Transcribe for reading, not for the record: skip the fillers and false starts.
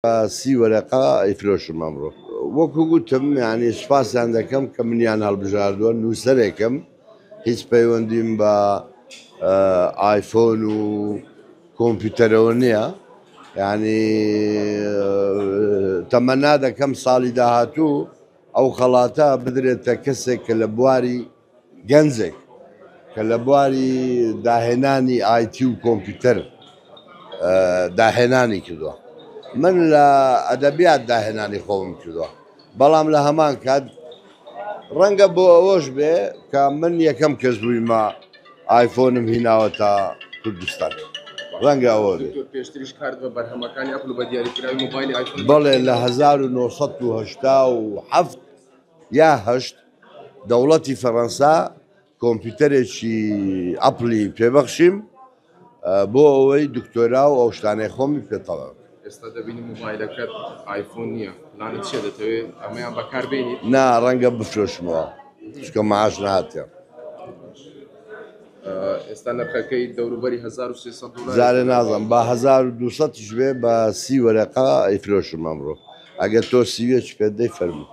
سی وەرەقە ئەیفرۆشم ئەمڕۆ وەکو گوتم ینی سوپاسیان دەکەم کە منیان هەڵبژاردووە نووسەرێکم هیچ پەیوەندیم بە ئایفۆن و کۆمپیوتەرەوە نییە ینی تەمەنا دەکەم ساڵی داهاتوو ئەو خەڵاتە بدرێتە کەسێک کە لە بواری گەنجێک کە لە بواری داهێنانی ئایتی و کۆمپیوتەر داهێنانی کردووە. من لە ئەدەبیات داهێنانی خۆم کردووە بەڵام لە هەمان کات ڕەنگە بۆ ئەوەش بێ کە من یەکەم کەس بوویمە ئایفۆنم هیناوە تا کوردستان ڕەنگە ئەوە بێ. بەڵێ لە 1987 یا 8 دەوڵەتی فەڕەنسا کۆمپیوتەرێکی ئەپڵی پێبەخشیم بۆ ئەوەی دکتۆرا و ئەو شتانەی خۆمی پێتەڵە. ئێستا دەبینی مۆبایلەکەت ئایفۆن نییە پلانت چێ دەتەوێت ئەمەیان بەکاربێنیت؟ نا ڕەنگە بفرۆشمەوە چکە مەعاش نهاتێ. ئێستا نرخەکەی دەوروبەری 1300 دلار زارێ نازانم بە 1200 بێ بە سی وەرەقە ئەیفرۆشم ئەمڕۆ ئەگەر تۆ سیوێک پێدەی فەرموو.